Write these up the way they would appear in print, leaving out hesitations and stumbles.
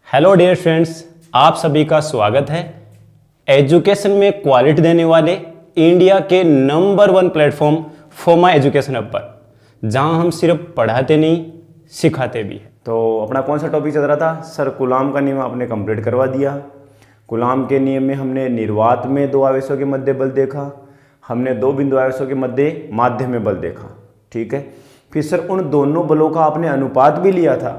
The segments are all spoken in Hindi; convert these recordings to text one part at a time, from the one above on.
हेलो डियर फ्रेंड्स, आप सभी का स्वागत है एजुकेशन में क्वालिटी देने वाले इंडिया के नंबर 1 प्लेटफॉर्म फोमा एजुकेशन हब पर, जहां हम सिर्फ पढ़ाते नहीं सिखाते भी हैं। तो अपना कौन सा टॉपिक चल रहा था सर? कूलाम का नियम आपने कंप्लीट करवा दिया। कूलाम के नियम में हमने निर्वात में दो आवेशों के मध्य बल देखा, हमने दो बिंदु आवेशों के मध्य माध्य में बल देखा। ठीक है, फिर सर उन दोनों बलों का आपने अनुपात भी लिया था,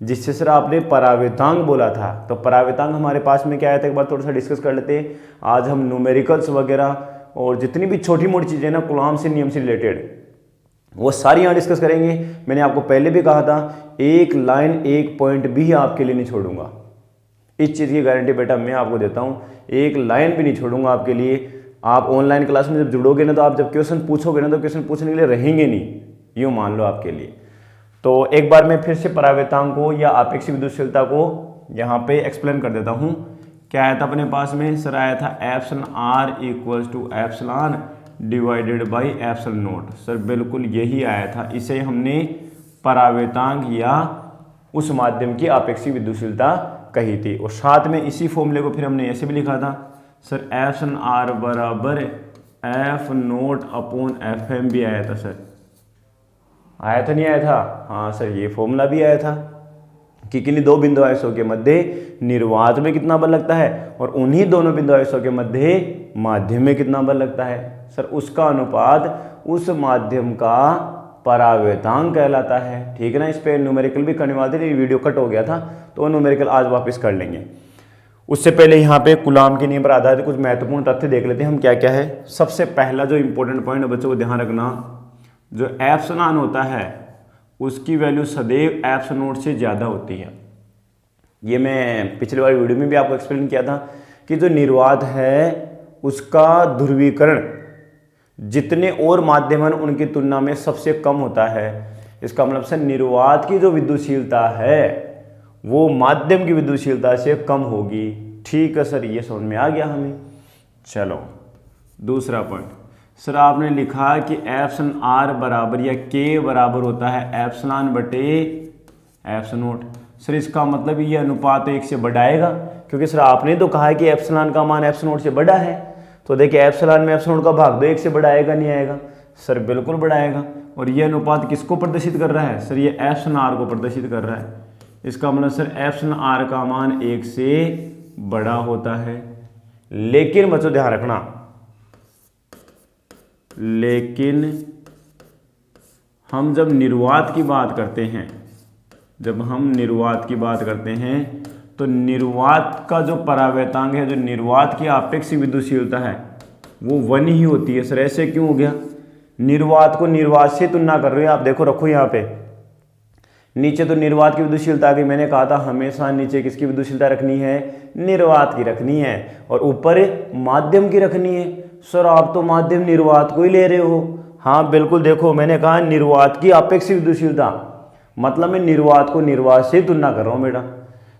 जिससे सर आपने परावर्तांक बोला था। तो परावर्तांक हमारे पास में क्या आया था, एक बार थोड़ा सा डिस्कस कर लेते हैं। आज हम न्यूमेरिकल्स वगैरह और जितनी भी छोटी मोटी चीज़ें ना कूलाम से नियम से रिलेटेड, वो सारी यहाँ डिस्कस करेंगे। मैंने आपको पहले भी कहा था, एक लाइन एक पॉइंट भी आपके लिए नहीं छोड़ूंगा। इस चीज़ की गारंटी बेटा मैं आपको देता हूँ, एक लाइन भी नहीं छोड़ूंगा आपके लिए। आप ऑनलाइन क्लास में जब जुड़ोगे ना, तो आप जब क्वेश्चन पूछोगे ना, तो क्वेश्चन पूछने के लिए रहेंगे नहीं, यूँ मान लो आपके लिए। तो एक बार मैं फिर से परावर्तांक को या आपेक्षिक विद्युतशीलता को यहाँ पे एक्सप्लेन कर देता हूँ। क्या आया था अपने पास में सर? आया था epsilon r equals to epsilon divided by epsilon naught. Sir बिल्कुल यही आया था, इसे हमने परावर्तांक या उस माध्यम की आपेक्षिक विद्युतशीलता कही थी। और साथ में इसी फॉर्मूले को फिर हमने ऐसे भी लिखा था सर, एप्सिलॉन आर बराबर F naught upon F M भी आया था सर। आया था नहीं आया था? हाँ सर, ये फॉर्मूला भी आया था कि किन्हीं दो बिंदु आवेशों के मध्य निर्वात में कितना बल लगता है और उन्हीं दोनों बिंदु आवेशों के मध्य माध्यम में कितना बल लगता है। सर उसका अनुपात उस माध्यम का परावर्तांक कहलाता है। ठीक है ना। इस पर न्यूमेरिकल भी करने वाले थे, वीडियो कट हो गया था, तो न्यूमेरिकल आज वापस कर लेंगे। उससे पहले यहाँ पे कूलाम के नियम पर आधारित कुछ महत्वपूर्ण तथ्य देख लेते हैं हम क्या क्या है। सबसे पहला जो इंपॉर्टेंट पॉइंट है बच्चों को ध्यान रखना, जो एप्सिलॉन होता है उसकी वैल्यू सदैव एप्सिलॉन नॉट से ज़्यादा होती है। ये मैं पिछले वाली वीडियो में भी आपको एक्सप्लेन किया था कि जो निर्वात है उसका ध्रुवीकरण जितने और माध्यम हैं उनकी तुलना में सबसे कम होता है। इसका मतलब से निर्वात की जो विद्युतशीलता है वो माध्यम की विद्युतशीलता से कम होगी। ठीक है सर, ये समझ में आ गया हमें। चलो दूसरा पॉइंट सर, आपने लिखा कि एप्सिलॉन आर बराबर या के बराबर होता है एप्सिलॉन बटे एप्सिलॉन नॉट। सर इसका मतलब ये अनुपात 1 से बढ़ाएगा, क्योंकि सर आपने तो कहा है कि एप्सिलॉन का मान एप्सिलॉन नॉट से बड़ा है। तो देखिए एप्सिलॉन में एप्सिलॉन नॉट का भाग दो, 1 से बढ़ाएगा नहीं आएगा? सर बिल्कुल बढ़ाएगा। और ये अनुपात किसको प्रदर्शित कर रहा है सर? ये एप्सिलॉन आर को प्रदर्शित कर रहा है। इसका मतलब सर एप्सिलॉन आर का मान 1 से बड़ा होता है। लेकिन बच्चों ध्यान रखना, लेकिन हम जब निर्वात की बात करते हैं, जब हम निर्वात की बात करते हैं तो निर्वात का जो परावर्तांक है, जो निर्वात की आपेक्षिक विद्युतशीलता है वो 1 ही होती है। सर ऐसे क्यों हो गया? निर्वात को निर्वात से तुलना कर रहे हो आप। देखो रखो यहाँ पे नीचे तो निर्वात की विद्युतशीलता आ गई। मैंने कहा था हमेशा नीचे किसकी विद्युतशीलता रखनी है? निर्वात की रखनी है, और ऊपर माध्यम की रखनी है। सर आप तो माध्यम निर्वात को ही ले रहे हो। हाँ बिल्कुल, देखो मैंने कहा निर्वात की आपेक्षिक विद्युतशीलता, मतलब मैं निर्वात को निर्वात से तुलना कर रहा हूँ बेटा।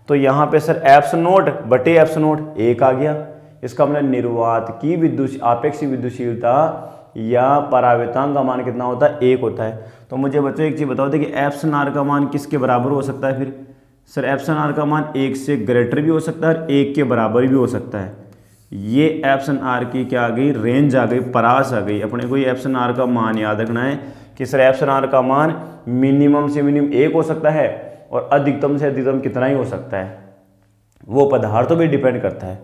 तो यहाँ पे सर एप्सिलॉन नॉट बटे एप्सिलॉन नॉट 1 आ गया। इसका मतलब निर्वात की आपेक्षिक विद्युतशीलता या परावर्तांक का मान कितना होता है? 1 होता है। तो मुझे बच्चों एक चीज़ बताओ थे कि एप्सिलॉन आर का मान किसके बराबर हो सकता है फिर? सर एप्सिलॉन आर का मान 1 से ग्रेटर भी हो सकता है और 1 के बराबर भी हो सकता है। ये एप्सिलॉन आर की क्या आ गई? रेंज आ गई, परास आ गई। अपने को ये एप्सिलॉन आर का मान याद रखना है कि सर एप्सिलॉन आर का मान मिनिमम से मिनिमम 1 हो सकता है और अधिकतम से अधिकतम कितना ही हो सकता है, वो पदार्थों पर डिपेंड करता है।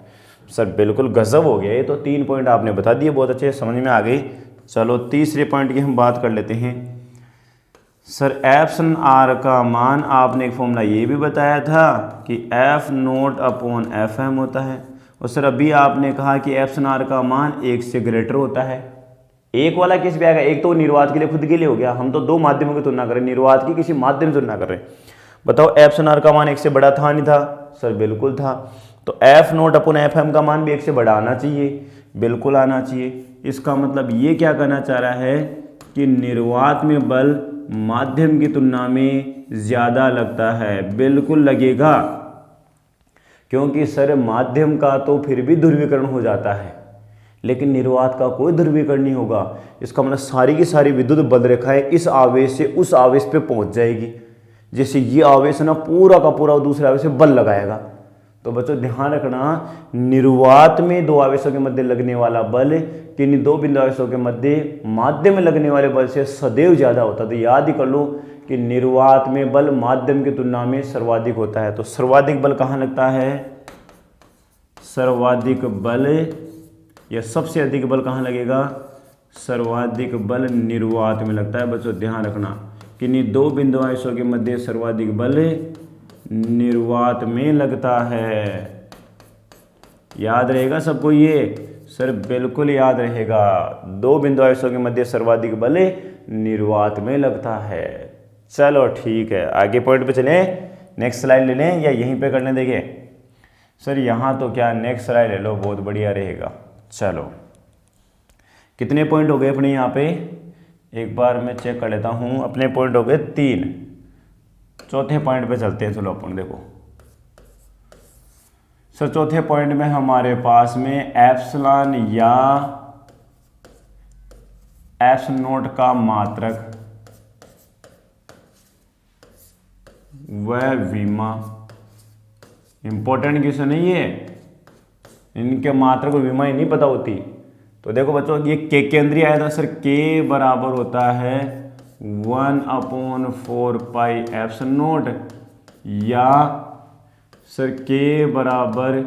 सर बिल्कुल गजब हो गया। ये तो 3 पॉइंट आपने बता दिए, बहुत अच्छे समझ में आ गई। चलो तीसरे पॉइंट की हम बात कर लेते हैं। सर एप्सिलॉन आर का मान आपने एक फॉर्मूला ये भी बताया था कि F naught upon F M होता है। और सर अभी आपने कहा कि एप्सिलॉन आर का मान 1 से ग्रेटर होता है। 1 वाला किस पे आएगा? एक तो निर्वात के लिए खुद के लिए हो गया, हम तो दो माध्यमों की तुलना कर रहे हैं, निर्वात की किसी माध्यम से तुलना कर रहे हैं। बताओ एप्सिलॉन आर का मान 1 से बड़ा था नहीं था? सर बिल्कुल था। तो F naught upon F M का मान भी 1 से बड़ा आना चाहिए, बिल्कुल आना चाहिए। इसका मतलब ये क्या कहना चाह रहा है कि निर्वात में बल माध्यम की तुलना में ज़्यादा लगता है। बिल्कुल लगेगा, क्योंकि सर माध्यम का तो फिर भी ध्रुवीकरण हो जाता है, लेकिन निर्वात का कोई ध्रुवीकरण नहीं होगा। इसका मतलब सारी की सारी विद्युत बल रेखाएं इस आवेश से उस आवेश पे पहुंच जाएगी। जैसे ये आवेश ना पूरा का पूरा दूसरे आवेश से बल लगाएगा। तो बच्चों ध्यान रखना, निर्वात में दो आवेशों के मध्य लगने वाला बल किन्हीं दो बिंदु आवेशों के मध्य माध्यम में लगने वाले बल से सदैव ज्यादा होता है। तो याद ही कर लो कि निर्वात में बल माध्यम की तुलना में सर्वाधिक होता है। तो सर्वाधिक बल कहाँ लगता है? सर्वाधिक बल या सबसे अधिक बल कहाँ लगेगा? सर्वाधिक बल निर्वात में लगता है। बच्चों ध्यान रखना, किन्हीं दो बिंदु आवेशों के मध्य सर्वाधिक बल निर्वात में लगता है। याद रहेगा सबको ये? सर बिल्कुल याद रहेगा, दो बिंदु आवेशों के मध्य सर्वाधिक बल निर्वात में लगता है। चलो ठीक है, आगे पॉइंट पे चलें, नेक्स्ट स्लाइड ले लें या यहीं पे करने देंगे? सर यहाँ तो क्या, नेक्स्ट स्लाइड ले लो, बहुत बढ़िया रहेगा। चलो कितने पॉइंट हो गए अपने यहाँ पे? एक बार मैं चेक कर लेता हूँ, अपने पॉइंट हो गए 3। चौथे पॉइंट पे चलते हैं। चलो अपन देखो सर, चौथे पॉइंट में हमारे पास में एप्सिलॉन या एप्स नोट का मात्रक वह विमा, इंपॉर्टेंट क्वेश्चन है ये, इनके मात्रक और विमा ही नहीं पता होती। तो देखो बच्चों, ये के केंद्रीय आया था सर, के बराबर होता है 1/4 पाई एप्सिलॉन नोट, या सर के बराबर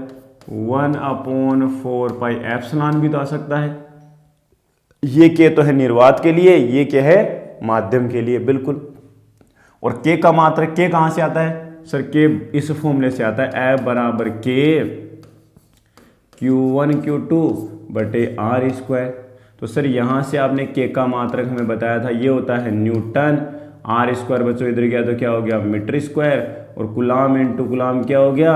1/4 पाई एप्सिलॉन भी तो आ सकता है। ये के तो है निर्वात के लिए, ये क्या है? माध्यम के लिए, बिल्कुल। और के का मात्रक के कहां से आता है? सर के इस फॉर्मूले से आता है, F बराबर के Q1 Q2 बटे R स्क्वायर। तो सर यहाँ से आपने के का मात्रक हमें बताया था, ये होता है न्यूटन। R स्क्वायर बच्चों इधर गया तो क्या हो गया? Metre square. और कुलाम इंटू कुलाम क्या हो गया?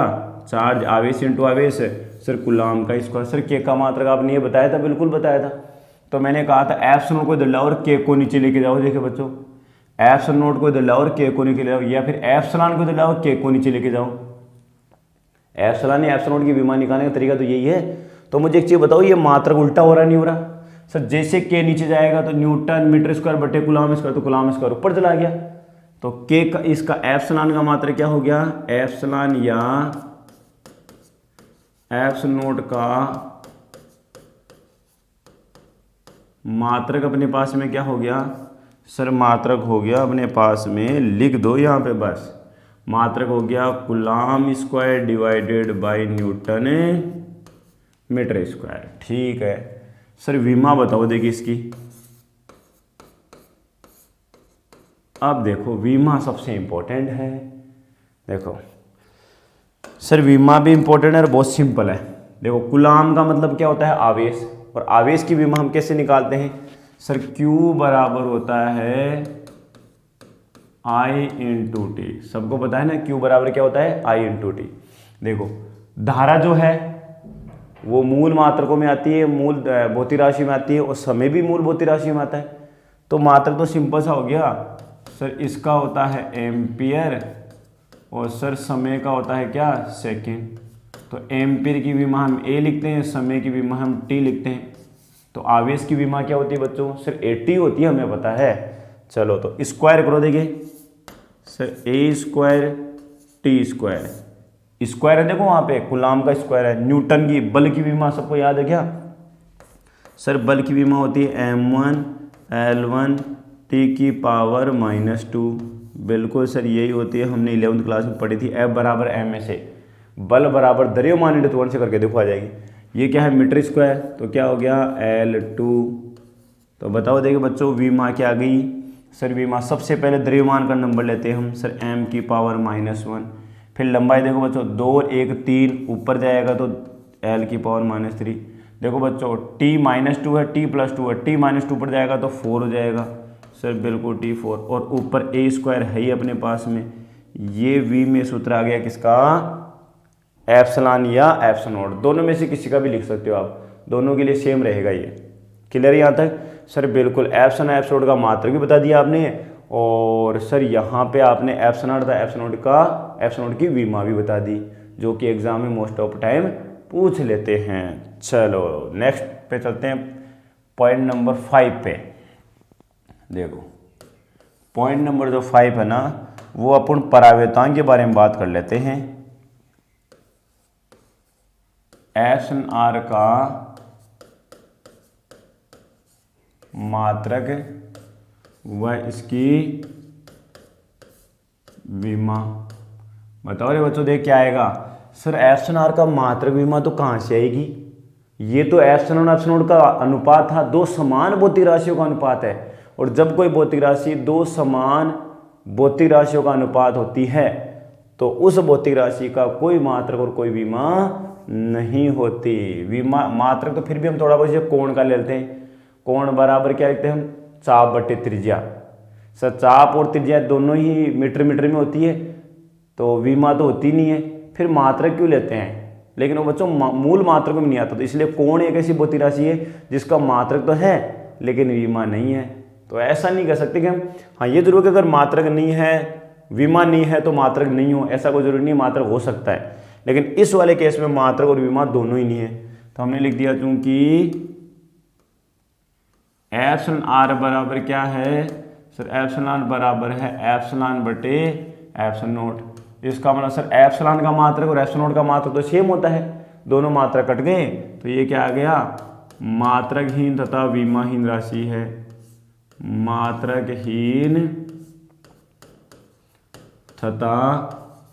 चार्ज, आवेश इंटू आवेश, सर कुलाम का स्क्वायर। सर के का मात्रक आपने ये बताया था? बिल्कुल बताया था। तो मैंने कहा था एप्सिलॉन को इधर लाओ और के को नीचे लेके जाओ। देखिए बच्चों, एप्सिलॉन नोट को इधर लाओ और के को नीचे ले जाओ, या फिर एप्सिलॉन को इधर लाओ के को नीचे लेके जाओ। एप्सिलॉन या एप्सिलॉन की विमा निकालने का तरीका तो यही है। तो मुझे एक चीज बताओ, ये मात्रक उल्टा हो रहा नहीं हो रहा? सर जैसे के नीचे जाएगा तो न्यूटन मीटर स्क्वायर बटे कुलाम स्क्वायर, तो कुलाम स्क्वायर ऊपर चला गया। तो के का, इसका एप्सिलॉन का मात्रक क्या हो गया? एप्सिलॉन या एप्स नोट का मात्रक अपने पास में क्या हो गया? सर मात्रक हो गया अपने पास में, लिख दो यहाँ पे बस, मात्रक हो गया coulomb square divided by newton metre square. ठीक है सर, विमा बताओ देखिए इसकी। अब देखो विमा सबसे इंपॉर्टेंट है। देखो सर विमा भी इंपॉर्टेंट है और बहुत सिंपल है। देखो कुलाम का मतलब क्या होता है? आवेश। और आवेश की विमा हम कैसे निकालते हैं? सर Q बराबर होता है I इंटू टी। सबको पता है ना Q बराबर क्या होता है? I into T. देखो धारा जो है वो मूल मात्रकों में आती है, मूल भौतिक राशि में आती है, और समय भी मूल भौतिक राशि में आता है। तो मात्रक तो सिंपल सा हो गया सर, इसका होता है एम्पियर और सर समय का होता है क्या? सेकेंड। तो एम्पियर की विमा हम A लिखते हैं, समय की विमा हम T लिखते हैं। तो आवेश की विमा क्या होती है बच्चों? सर AT होती है, हमें पता है। चलो तो स्क्वायर करो, देखिए sir A square T square, square है देखो वहाँ पे, कुलाम का स्क्वायर है। न्यूटन की बल की विमा सबको याद है क्या? सर बल की विमा होती है M1 L1 T की पावर -2। बिल्कुल सर यही होती है, हमने 11वीं क्लास में पढ़ी थी। F बराबर M से बल बराबर द्रव्यमान त्वरण से करके देखो आ जाएगी। ये क्या है? Metre square. तो क्या हो गया? L2। तो बताओ देखिए बच्चों विमा क्या आ गई? सर विमा सबसे पहले द्रव्यमान का नंबर लेते हैं हम, सर M की पावर -1। फिर लंबाई देखो बच्चों 2 1 3, ऊपर जाएगा तो L की पावर -3। देखो बच्चों T -2 है, T +2 है, T -2 पर जाएगा तो 4 हो जाएगा सर, बिल्कुल T4। और ऊपर A स्क्वायर है ही अपने पास में। ये V में सूत्र आ गया किसका? एप्सिलॉन या एप्सिलॉन नोट, दोनों में से किसी का भी लिख सकते हो आप, दोनों के लिए सेम रहेगा ये। क्लियर यहाँ तक? सर बिल्कुल एप्सिलॉन एप्सिलॉन का मात्रक भी बता दिया आपने, और सर यहाँ पे आपने एप्सिलॉन था एप्सिलॉन का एप्सिलॉन की विमा भी बता दी, जो कि एग्जाम में मोस्ट ऑफ टाइम पूछ लेते हैं। चलो नेक्स्ट पे चलते हैं, पॉइंट नंबर 5 पे। देखो पॉइंट नंबर जो 5 है ना, वो अपन परावर्तांक के बारे में बात कर लेते हैं। SNR का मात्रक व इसकी विमा। बताओ रे बच्चों, देख क्या आएगा। सर SNR का मात्रक विमा तो कहाँ से आएगी? ये तो एप्सिलॉन और एप्सिलॉन का अनुपात था, दो समान भौतिक राशियों का अनुपात है। और जब कोई भौतिक राशि दो समान भौतिक राशियों का अनुपात होती है तो उस भौतिक राशि का कोई मात्रक और कोई विमा नहीं होती। विमा मात्रक तो फिर भी हम थोड़ा बहुत कोण का ले लेते हैं। कोण बराबर क्या लिखते हैं हम? चाप बटे त्रिज्या। सर चाप और त्रिज्या दोनों ही मीटर मीटर में होती है, तो विमा तो होती नहीं है, फिर मात्रक क्यों लेते हैं? लेकिन वो बच्चों मूल मात्रक में नहीं आता, तो इसलिए कोण एक ऐसी भौतिक राशि है जिसका मात्रक तो है लेकिन विमा नहीं है। तो ऐसा नहीं कह सकते कि हम, हाँ ये जरूर कि अगर मात्रक नहीं है विमा नहीं है तो मात्रक नहीं हो, ऐसा कोई जरूरी नहीं, मात्रक हो सकता है। लेकिन इस वाले केस में मात्रक और विमा दोनों ही नहीं है, तो हमने लिख दिया चूंकि एप्सिलॉन आर बराबर क्या है? सर एप्सिलॉन बराबर है एप्सिलॉन बटे एप्सिलॉन नोट। इसका मतलब सर एप्सिलॉन का मात्रक और एप्सिलॉन नोट का मात्रक तो सेम होता है, दोनों मात्रक कट गए, तो ये क्या आ गया? मात्रकहीन तथा विमाहीन राशि है। मात्रकहीन तथा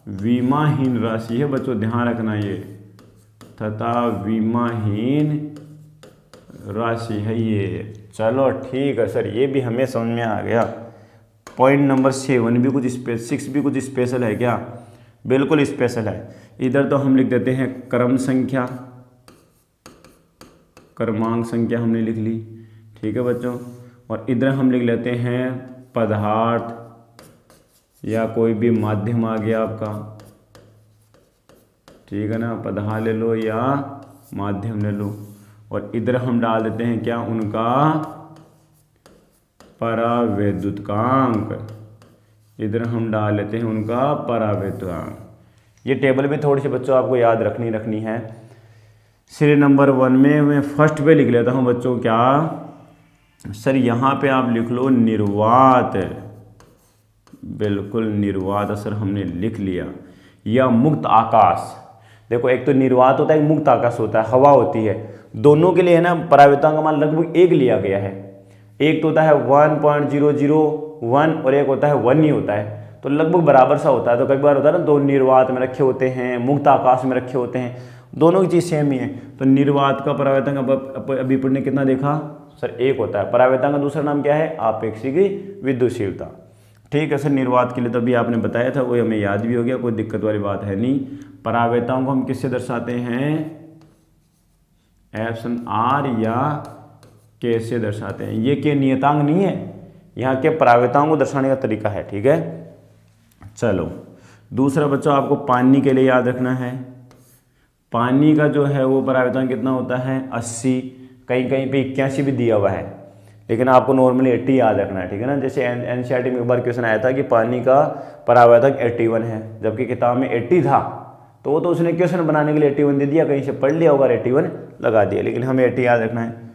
विमाहीन राशि है बच्चों, ध्यान रखना ये, तथा विमाहीन राशि है ये। चलो ठीक है सर, ये भी हमें समझ में आ गया। पॉइंट नंबर 7 भी कुछ 6 भी कुछ स्पेशल है क्या? बिल्कुल स्पेशल है। इधर तो हम लिख देते हैं क्रम संख्या, क्रमांक संख्या हमने लिख ली, ठीक है बच्चों। और इधर हम लिख लेते हैं पदार्थ या कोई भी माध्यम आ गया आपका, ठीक है ना, पदार्थ ले लो या माध्यम ले लो। और इधर हम डाल देते हैं क्या? उनका परावैद्युतकांक। इधर हम डाल लेते हैं उनका परावैद्युतकांक। ये टेबल भी थोड़ी सी बच्चों आपको याद रखनी है। सीरियल नंबर 1 में मैं फर्स्ट पे लिख लेता हूँ बच्चों, क्या सर यहाँ पे आप लिख लो निर्वात। बिल्कुल निर्वात सर हमने लिख लिया। या मुक्त आकाश। देखो एक तो निर्वात होता है, एक मुक्त आकाश होता है, हवा होती है। दोनों के लिए है ना परावैद्युतकांक का मान लगभग एक लिया गया है। एक तो होता है 1.001 और एक होता है 1 ही होता है, तो लगभग बराबर सा होता है। तो कई बार होता है ना, दो निर्वात में रखे होते हैं, मुक्त आकाश में रखे होते हैं, दोनों की चीज़ सेम ही है। तो निर्वात का परावैद्युतकांक अभी पढ़ ने कितना देखा सर? 1 होता है। परावैद्युतकांक का दूसरा नाम क्या है? आपेक्षिक विद्युतशीलता। ठीक है सर, निर्वात के लिए तो अभी आपने बताया था, वो हमें याद भी हो गया, कोई दिक्कत वाली बात है नहीं। परावैद्युतकांक को हम किससे दर्शाते हैं? एप्सिलॉन आर या के से दर्शाते हैं। ये के नियतांक नहीं है, यहाँ के परावैद्युतकांक को दर्शाने का तरीका है, ठीक है। चलो दूसरा बच्चों आपको पानी के लिए याद रखना है। पानी का जो है वो परावैद्युतकांक कितना होता है? 80, कहीं कहीं पे 81 भी दिया हुआ है, लेकिन आपको नॉर्मली 80 याद रखना है, ठीक है ना। जैसे एनसीईआरटी में एक बार क्वेश्चन आया था कि पानी का परावैद्युतकांक 81 है, जबकि किताब में 80 था, तो वो तो उसने क्वेश्चन बनाने के लिए 81 दे दिया, कहीं से पढ़ लिया होगा 81 लगा दिया, लेकिन हमें 80 याद रखना है।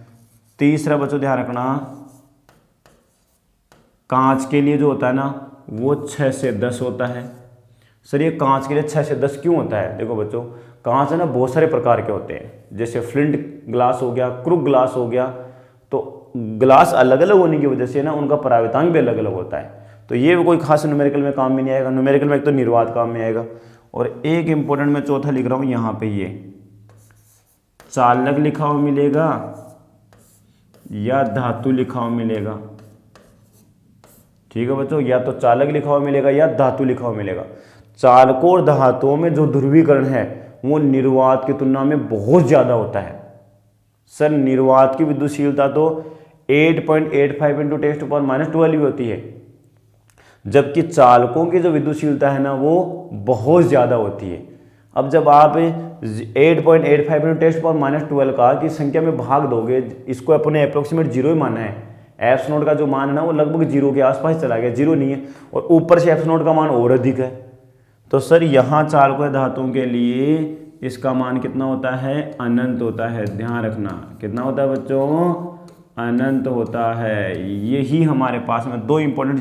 तीसरा बच्चों ध्यान रखना, कांच के लिए जो होता है ना वो 6 से 10 होता है। सर ये कांच के लिए 6 से 10 क्यों होता है? देखो बच्चों, कांच है ना बहुत सारे प्रकार के होते हैं, जैसे फ्लिंट ग्लास हो गया, क्रूक ग्लास हो गया, तो ग्लास अलग अलग होने की वजह से ना उनका परावैद्युतकांक भी अलग अलग होता है। तो ये भी कोई खास न्यूमेरिकल में काम में नहीं आएगा। न्यूमेरिकल में एक तो निर्वात काम में आएगा, और एक इंपॉर्टेंट मैं चौथा लिख रहा हूँ यहाँ पे, ये चालक लिखा हुआ मिलेगा या धातु लिखा हुआ मिलेगा, ठीक है बच्चों, या तो चालक लिखा हुआ मिलेगा या धातु लिखा हुआ मिलेगा। चालकों और धातुओं में जो ध्रुवीकरण है वो निर्वात की तुलना में बहुत ज्यादा होता है। सर निर्वात की विद्युतशीलता तो 8.85 इंटू 10⁻12 होती है, जबकि चालकों की जो विद्युतशीलता है ना वो बहुत ज्यादा होती है। अब जब आप 8.85 इंटू 10⁻12 का की संख्या में भाग दोगे, इसको अपने अप्रोक्सीमेट 0 ही माना है। एप्स नोट का जो मान है ना वो लगभग 0 के आसपास चला गया, 0 नहीं है, और ऊपर से एप्स नोट का मान और अधिक है। तो सर यहाँ चालकों धातुओं के लिए इसका मान कितना होता है? अनंत होता है। ध्यान रखना कितना होता है बच्चों? अनंत होता है। यही हमारे पास में दो इंपॉर्टेंट,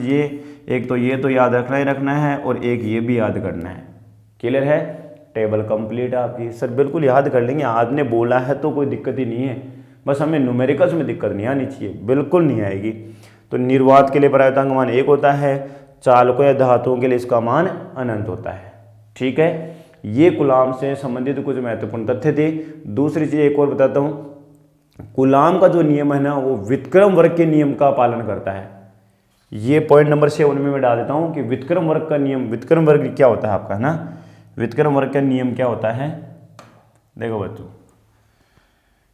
एक तो ये तो याद रखना ही रखना है और एक ये भी याद करना है। क्लियर है? टेबल कंप्लीट आपकी। सर बिल्कुल याद कर लेंगे, आपने बोला है तो कोई दिक्कत ही नहीं है, बस हमें न्यूमेरिकल्स में दिक्कत नहीं आनी चाहिए, बिल्कुल नहीं आएगी। तो निर्वात के लिए परावर्तक मान 1 होता है, चालकों या धातुओं के लिए इसका मान अनंत होता है। ठीक है, ये कूलाम से संबंधित कुछ महत्वपूर्ण तथ्य थे। दूसरी चीज एक और बताता हूँ, कूलाम का जो नियम है ना वो व्युत्क्रम वर्ग के नियम का पालन करता है। ये पॉइंट नंबर 7 में मैं डाल देता हूँ कि व्युत्क्रम वर्ग का नियम, व्युत्क्रम वर्ग क्या होता है आपका, है ना, व्युत्क्रम वर्ग का नियम क्या होता है। देखो बच्चों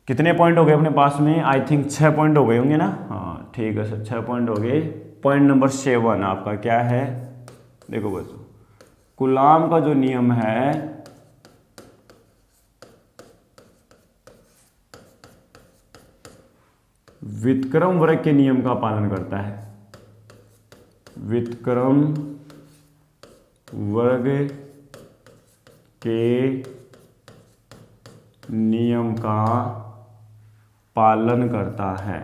कितने पॉइंट हो गए अपने पास में, आई थिंक 6 पॉइंट हो गए होंगे ना। हाँ ठीक है सर, 6 पॉइंट हो गए। पॉइंट नंबर 7 आपका क्या है, देखो बच्चों कूलाम का जो नियम है व्युत्क्रम वर्ग के नियम का पालन करता है। व्युत्क्रम वर्ग के नियम का पालन करता है।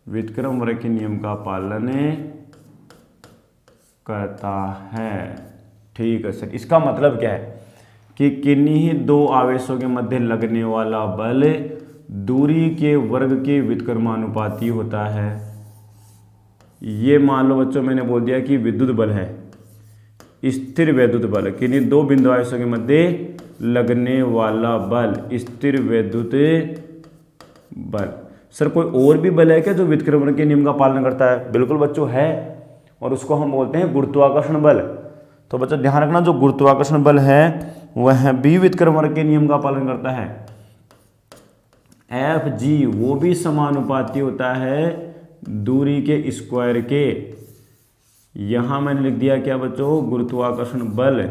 व्युत्क्रम वर्ग के नियम का पालन करता है। ठीक है सर, इसका मतलब क्या है कि किन्हीं दो आवेशों के मध्य लगने वाला बल दूरी के वर्ग के व्युत्क्रमानुपाती होता है। ये मान लो बच्चों मैंने बोल दिया कि विद्युत बल है, स्थिर वैद्युत बल, किन्हीं दो बिंदु आवेशों के मध्य लगने वाला बल स्थिर वैद्युत बल। सर कोई और भी बल है क्या जो व्युत्क्रम वर्ग के नियम का पालन करता है? बिल्कुल बच्चों है, और उसको हम बोलते हैं गुरुत्वाकर्षण बल। तो बच्चों ध्यान रखना, जो गुरुत्वाकर्षण बल है वह भी व्युत्क्रम वर्ग के नियम का पालन करता है। एफ जी वो भी समानुपाती होता है दूरी के स्क्वायर के। यहां मैंने लिख दिया क्या बच्चों, गुरुत्वाकर्षण बल,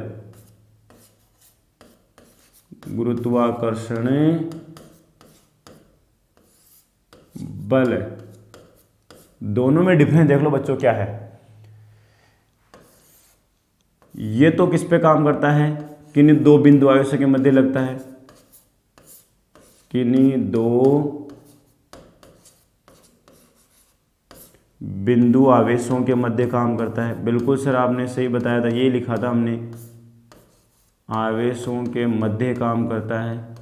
गुरुत्वाकर्षण बल। दोनों में डिफरेंस देख लो बच्चों क्या है। ये तो किस पे काम करता है, किन्हीं दो बिंदु आवेशों के मध्य लगता है, किन्हीं दो बिंदु आवेशों के मध्य काम करता है। बिल्कुल सर आपने सही बताया था, ये लिखा था हमने, आवेशों के मध्य काम करता है।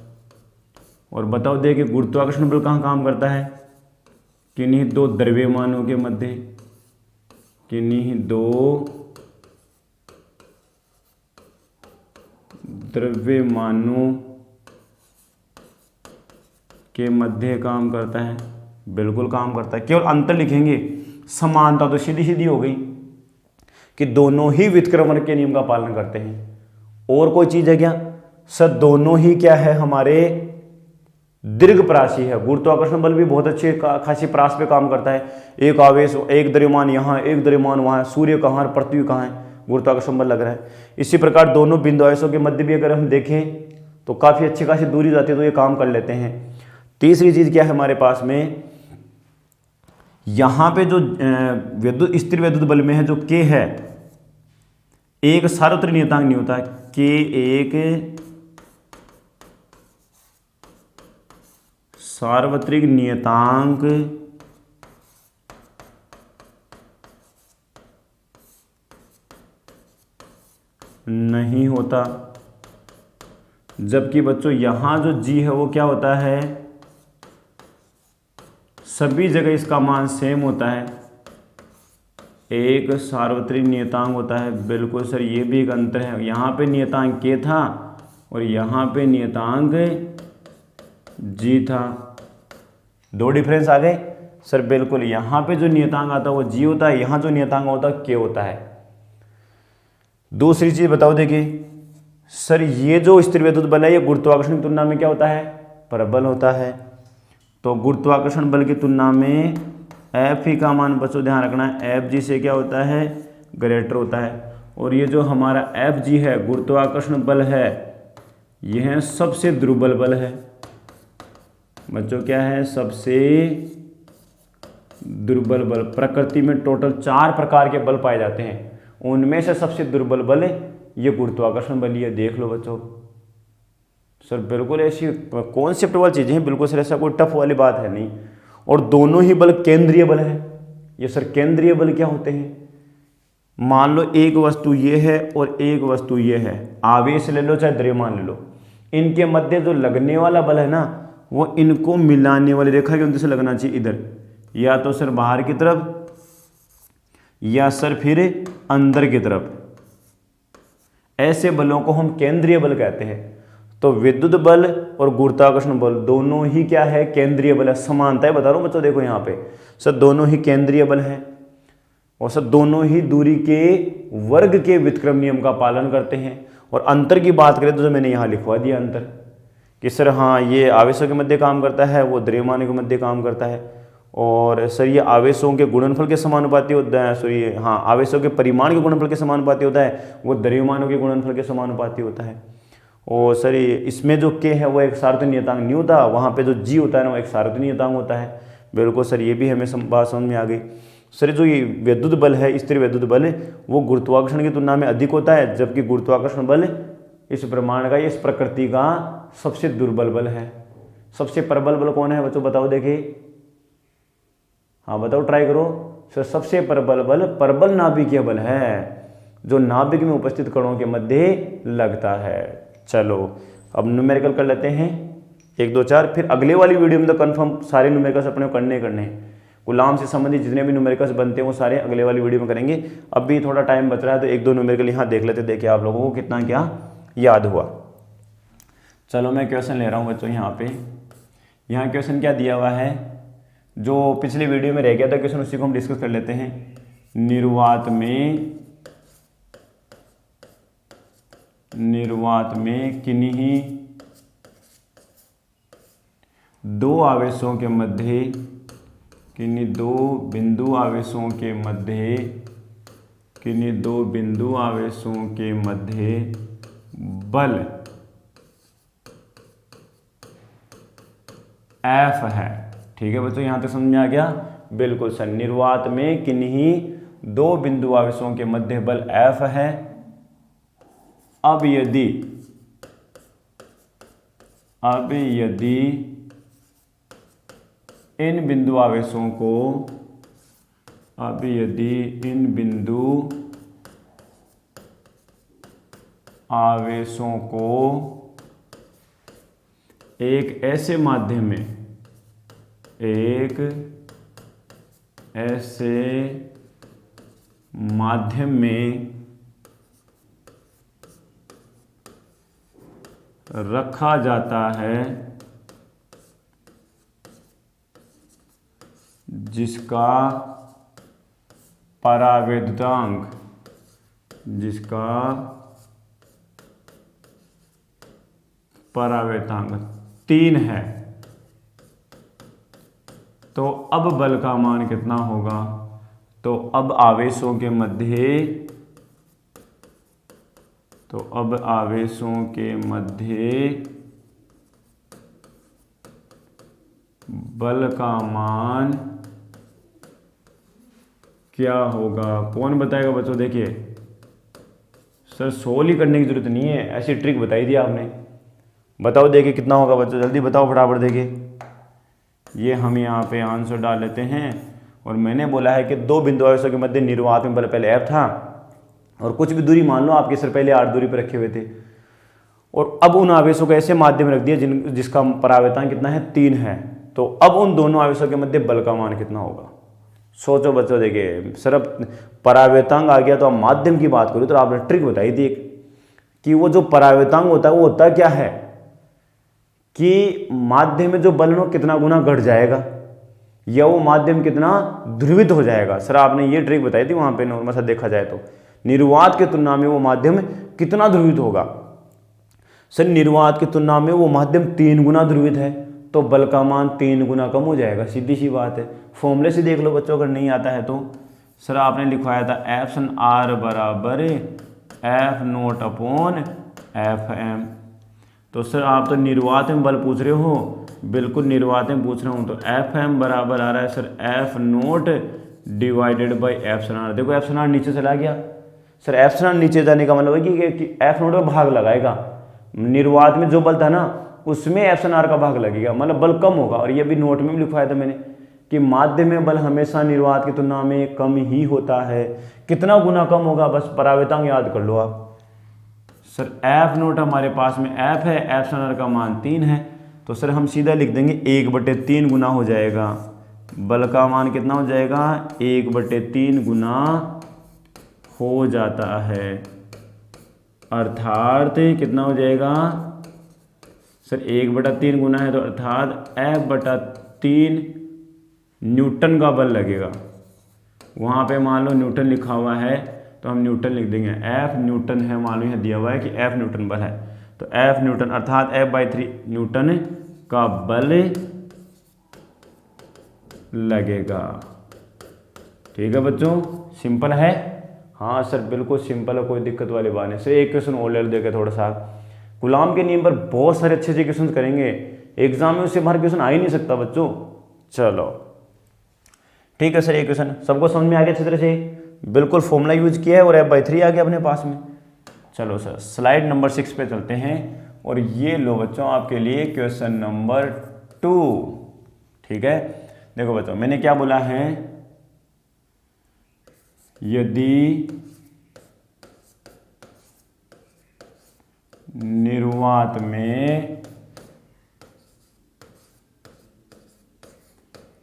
और बताओ दे कि गुरुत्वाकर्षण बल कहाँ काम करता है, किन्हीं दो द्रव्यमानों के मध्य, किन्हीं दो द्रव्यमानों के मध्य काम करता है। बिल्कुल काम करता है, केवल अंतर लिखेंगे, समानता तो सीधी सीधी हो गई कि दोनों ही व्युत्क्रम वर्ग के नियम का पालन करते हैं। और कोई चीज है क्या सर? दोनों ही क्या है हमारे दीर्घ परासी है। गुरुत्वाकर्षण बल भी बहुत अच्छे खासी परास पे काम करता है। एक आवेश, एक द्रव्यमान यहाँ, एक द्रव्यमान वहाँ, सूर्य कहाँ है, पृथ्वी कहाँ है, गुरुत्वाकर्षण बल लग रहा है। इसी प्रकार दोनों बिंदु आवेशों के मध्य भी अगर हम देखें तो काफी अच्छी खासी दूरी जाती है, तो ये काम कर लेते हैं। तीसरी चीज क्या है हमारे पास में, यहां पे जो विद्युत स्थिर वैद्युत बल में है जो के है, एक सार्वत्रिक नियतांक नहीं होता, के एक सार्वत्रिक नियतांक नहीं होता। जबकि बच्चों यहां जो जी है वो क्या होता है, सभी जगह इसका मान सेम होता है, एक सार्वत्रिक नियतांक होता है। बिल्कुल सर, ये भी एक अंतर है, यहाँ पे नियतांक के था और यहाँ पे नियतांक जी था। दो डिफरेंस आ गए सर। बिल्कुल, यहाँ पे जो नियतांक आता है वो जी होता है, यहाँ जो नियतांक होता है के होता है। दूसरी चीज बताओ, देखिए सर ये जो स्थिर वैद्युत बल है ये गुरुत्वाकर्षण की तुलना में क्या होता है, प्रबल होता है। तो गुरुत्वाकर्षण बल की तुलना में एफ ही का मान बच्चों ध्यान रखना है, एफ जी से क्या होता है, ग्रेटर होता है। और ये जो हमारा एफ जी है गुरुत्वाकर्षण बल है, यह सबसे दुर्बल बल है बच्चों। क्या है, सबसे दुर्बल बल। प्रकृति में टोटल 4 प्रकार के बल पाए जाते हैं, उनमें से सबसे दुर्बल बल ये गुरुत्वाकर्षण बल है। देख लो बच्चों सर, बिल्कुल ऐसी कॉन्सेप्ट वाली चीज़ें हैं, बिल्कुल सर ऐसा कोई टफ वाली बात है नहीं। और दोनों ही बल केंद्रीय बल है। ये सर केंद्रीय बल क्या होते हैं? मान लो एक वस्तु ये है और एक वस्तु ये है, आवेश ले लो चाहे द्रव्यमान ले लो, इनके मध्य जो लगने वाला बल है ना, वो इनको मिलाने वाली रेखा के उनसे लगना चाहिए इधर, या तो सर बाहर की तरफ या सर फिर अंदर की तरफ। ऐसे बलों को हम केंद्रीय बल कहते हैं। तो विद्युत बल और गुरुत्वाकर्षण बल दोनों ही क्या है? केंद्रीय बल है। समानताएं बता रहा हूं बच्चों, देखो यहाँ पे सर दोनों ही केंद्रीय बल है और सर दोनों ही दूरी के वर्ग के व्युत्क्रम नियम का पालन करते हैं। और अंतर की बात करें तो जो मैंने यहाँ लिखवा दिया अंतर कि सर हाँ ये आवेशों के मध्य काम करता है, वो द्रव्यमानों के मध्य काम करता है। और सर ये आवेशों के गुणनफल के समानुपाती होता है, सॉरी हाँ आवेशों के परिमाण के गुणनफल के समानुपाती होता है, वो द्रव्यमानों के गुणनफल के समानुपाती होता है। और सर इसमें जो के है वो एक सार्वत्रिक नियतांक नहीं होता, वहाँ पे जो जी होता है ना वो एक सार्वत्रिक नियतांक होता है। बिल्कुल सर, ये भी हमें बात समझ में आ गई। सर जो ये विद्युत बल है, स्थिर विद्युत बल है, वो गुरुत्वाकर्षण की तुलना में अधिक होता है, जबकि गुरुत्वाकर्षण बल इस प्रमाण का, इस प्रकृति का सबसे दुर्बल बल है। सबसे प्रबल बल कौन है बच्चों, बताओ देखिए, हाँ बताओ, ट्राई करो। सर सबसे प्रबल बल प्रबल नाभिकीय बल है, जो नाभिक में उपस्थित कणों के मध्य लगता है। चलो अब न्यूमेरिकल कर लेते हैं 1 2 4, फिर अगले वाली वीडियो में तो कंफर्म सारे न्यूमेरिकल्स अपने को करने हैं। गुलाम से संबंधित जितने भी न्यूमेरिकल्स बनते हैं वो सारे अगले वाली वीडियो में करेंगे। अब भी थोड़ा टाइम बच रहा है तो 1 2 न्यूमेरिकल यहाँ देख लेते, देखिए आप लोगों को कितना क्या याद हुआ। चलो मैं क्वेश्चन ले रहा हूँ बच्चों यहाँ पे। यहाँ क्वेश्चन क्या दिया हुआ है, जो पिछले वीडियो में रह गया था क्वेश्चन, उसी को हम डिस्कस कर लेते हैं। निर्वात में किन्हीं दो आवेशों के मध्य, किन्हीं दो बिंदु आवेशों के मध्य, किन्हीं दो बिंदु आवेशों के मध्य बल F है। ठीक है बच्चों, यहां तक समझ में आ गया? बिल्कुल सर, निर्वात में किन्हीं दो बिंदु आवेशों के मध्य बल F है। अब यदि इन बिंदु आवेशों को, अब यदि इन बिंदु आवेशों को एक ऐसे माध्यम में, एक ऐसे माध्यम में रखा जाता है जिसका परावैद्युतांक 3 है, तो अब बल का मान कितना होगा? तो अब आवेशों के मध्य बल का मान क्या होगा? कौन बताएगा बच्चों? देखिए सर सोल्व ही करने की जरूरत नहीं है, ऐसी ट्रिक बताई दी आपने। बताओ देखिए कितना होगा बच्चों, जल्दी बताओ फटाफट। देखिए ये हम यहाँ पे आंसर डाल लेते हैं, और मैंने बोला है कि दो बिंदु आवेशों के मध्य निर्वात में बल पहले F था, और कुछ भी दूरी मान लो आपके सर पहले R दूरी पर रखे हुए थे, और अब उन आवेशों को ऐसे माध्यम में रख दिया जिसका परावैद्युतांक कितना है? 3 है। तो अब उन दोनों आवेशों के मध्य बल का मान कितना होगा? सोचो बच्चों। देखिए सर अब परावैद्युतांक आ गया तो अब माध्यम की बात करूँ तो आपने ट्रिक बताई थी कि वो जो परावैद्युतांक होता है वो होता क्या है कि माध्यम में जो बल है कितना गुना घट जाएगा, या वो माध्यम कितना ध्रुवित हो जाएगा। सर आपने ये ट्रिक बताई थी वहां पे, नॉर्मल सा देखा जाए तो निर्वात की तुलना में वो माध्यम कितना ध्रुवित होगा? सर निर्वात की तुलना में वो माध्यम 3 गुना ध्रुवित है, तो बल का मान 3 गुना कम हो जाएगा। सीधी सी बात है, फॉर्मूले से देख लो बच्चों अगर नहीं आता है तो। सर आपने लिखवाया था एप्सन आर बराबर F0/Fm। तो सर आप तो निर्वात में बल पूछ रहे हो, बिल्कुल निर्वात में पूछ रहा हूँ, तो Fm बराबर आ रहा है सर F0/F। देखो F0 नीचे चला गया। सर F0 नीचे जाने का मतलब है कि F0 का भाग लगाएगा। निर्वात में जो बल था ना उसमें F0 का भाग लगेगा, मतलब बल कम होगा। और ये भी नोट में भी लिखवाया था मैंने कि माध्य में बल हमेशा निर्वात की तुलना में कम ही होता है। कितना गुना कम होगा, बस परावर्तक याद कर लो आप। सर एफ नोट हमारे पास में एफ है, एफ का मान 3 है, तो सर हम सीधा लिख देंगे 1/3 गुना हो जाएगा। बल का मान कितना हो जाएगा, 1/3 गुना हो जाता है, अर्थात कितना हो जाएगा सर 1/3 गुना है, तो अर्थात F/3 न्यूटन का बल लगेगा। वहाँ पे मान लो न्यूटन लिखा हुआ है तो हम न्यूटन लिख देंगे, F न्यूटन है, मान लो यहाँ दिया हुआ है कि F न्यूटन बल है, तो F न्यूटन अर्थात F/3 न्यूटन का बल लगेगा। ठीक है बच्चों, सिंपल है। हाँ सर बिल्कुल सिंपल है, कोई दिक्कत वाली बात नहीं। सर एक क्वेश्चन और ले देखे थोड़ा सा, गुलाम के नियम पर बहुत सारे अच्छे अच्छे क्वेश्चन करेंगे, एग्जाम में उससे बाहर क्वेश्चन आ ही नहीं सकता बच्चों। चलो ठीक है सर, एक क्वेश्चन सबको समझ में आ गया अच्छी तरह से, बिल्कुल फॉर्मूला यूज किया है और F/3 आ गया अपने पास में। चलो सर स्लाइड नंबर 6 पे चलते हैं, और ये लो बच्चों आपके लिए क्वेश्चन नंबर 2। ठीक है, देखो बच्चों मैंने क्या बोला है, यदि निर्वात में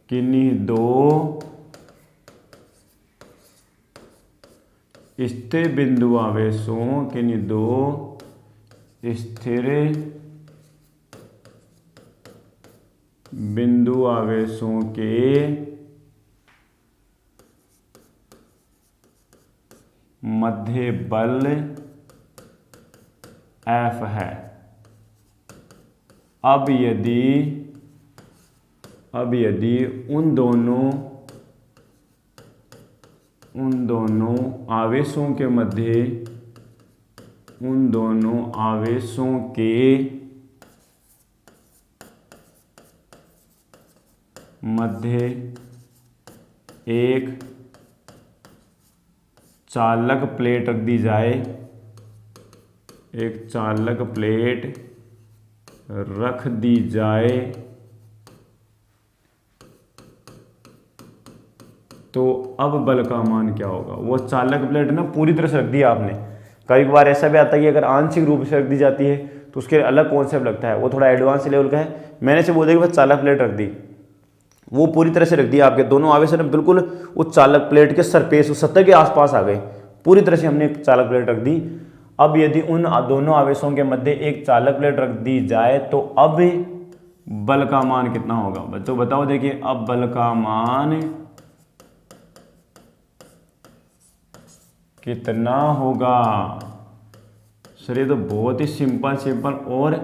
किन्हीं दो स्थिर बिंदु आवेशों, किन्हीं दो स्थिर बिंदु आवेशों के मध्य बल F है। अब यदि उन दोनों आवेशों के मध्य एक चालक प्लेट रख दी जाए, एक चालक प्लेट रख दी जाए, तो अब बल का मान क्या होगा। वो चालक प्लेट ना पूरी तरह से रख दी आपने, कई बार ऐसा भी आता है कि अगर आंशिक रूप से रख दी जाती है तो उसके अलग कॉन्सेप्ट लगता है, वो थोड़ा एडवांस लेवल का है। मैंने से बोल दिया कि बस चालक प्लेट रख दी, वो पूरी तरह से रख दी, आपके दोनों आवेश ने बिल्कुल उस चालक प्लेट के सरफेस, उस सतह के आसपास आ गए, पूरी तरह से हमने एक चालक प्लेट रख दी। अब यदि उन दोनों आवेशों के मध्य एक चालक प्लेट रख दी जाए तो अब बल का मान कितना होगा बच्चों, बताओ। देखिए अब बल का मान कितना होगा। सर ये तो बहुत ही सिंपल और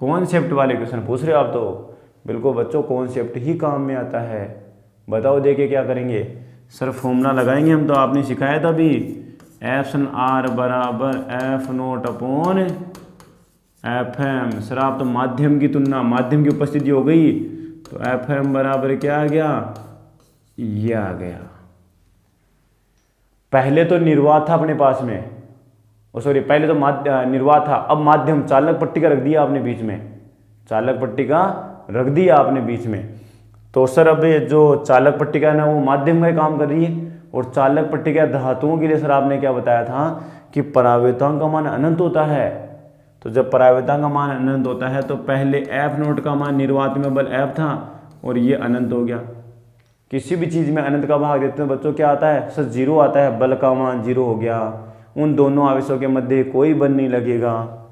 कॉन्सेप्ट वाले क्वेश्चन पूछ रहे हो आप, तो बिल्कुल बच्चों कॉन्सेप्ट ही काम में आता है। बताओ देखिए क्या करेंगे। सर फॉर्मूला लगाएंगे हम, तो आपने सिखाया था अभी, F(r) बराबर F0/FM। सर आप तो माध्यम की तुलना, माध्यम की उपस्थिति हो गई, तो FM बराबर क्या आ गया, ये आ गया। पहले तो निर्वात था अपने पास में, सॉरी पहले तो निर्वात था, अब माध्यम चालक पट्टी का रख दिया आपने बीच में, चालक पट्टी का रख दिया आपने बीच में। तो सर अब जो चालक पट्टिका है ना वो माध्यम का काम कर रही है, और चालक पट्टिका धातुओं के लिए सर आपने क्या बताया था कि परावर्तक का मान अनंत होता है। तो जब परावर्तक का मान अनंत होता है तो पहले F0 का मान निर्वात में बल F था और ये अनंत हो गया। किसी भी चीज़ में अनंत का भाग देते हैं बच्चों क्या आता है सर, 0 आता है, बल का मान 0 हो गया। उन दोनों आवेशों के मध्य कोई बल नहीं लगेगा।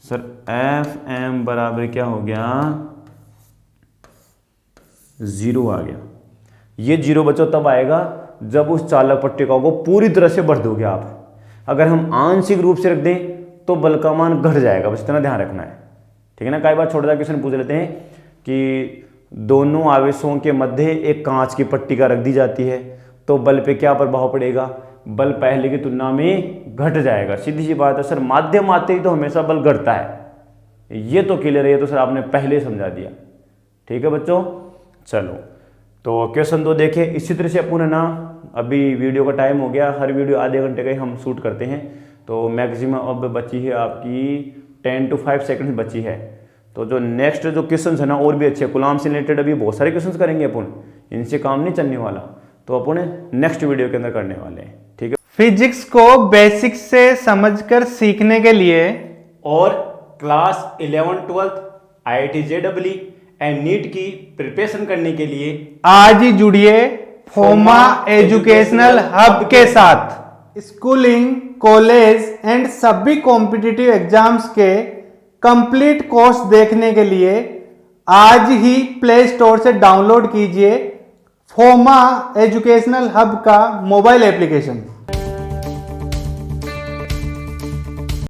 सर Fm बराबर क्या हो गया, 0 आ गया। ये 0 बच्चों तब आएगा जब उस चालक पट्टिका को पूरी तरह से भर दोगे आप। अगर हम आंशिक रूप से रख दें तो बल का मान घट जाएगा, बस इतना ध्यान रखना है, ठीक है ना। कई बार छोटा सा क्वेश्चन पूछ लेते हैं कि दोनों आवेशों के मध्य एक कांच की पट्टिका रख दी जाती है तो बल पे क्या प्रभाव पड़ेगा, बल पहले की तुलना में घट जाएगा। सीधी सी बात है सर, माध्यम आते ही तो हमेशा बल घटता है, ये तो क्लियर है, ये तो सर आपने पहले समझा दिया। ठीक है बच्चों, चलो तो क्वेश्चन 2 देखें। इसी तरह से अपन है ना, अभी वीडियो का टाइम हो गया, हर वीडियो आधे घंटे का ही हम शूट करते हैं, तो मैक्सिमम अब बची है आपकी 10 to 5 सेकंड बची है। तो जो नेक्स्ट जो क्वेश्चन है ना और भी अच्छे, गुलाम से रिलेटेड अभी बहुत सारे क्वेश्चन करेंगे अपन, इनसे काम नहीं चलने वाला, तो अपन नेक्स्ट वीडियो के अंदर करने वाले हैं, ठीक है। फिजिक्स को बेसिक्स से समझकर सीखने के लिए और class 11-12 IIT JEE and NEET की प्रिपरेशन करने के लिए आज ही जुड़िए फोमा एजुकेशनल हब के साथ। स्कूलिंग, कॉलेज एंड सभी कॉम्पिटिटिव एग्जाम्स के कंप्लीट कोर्स देखने के लिए आज ही प्ले स्टोर से डाउनलोड कीजिए फोमा एजुकेशनल हब का मोबाइल एप्लीकेशन।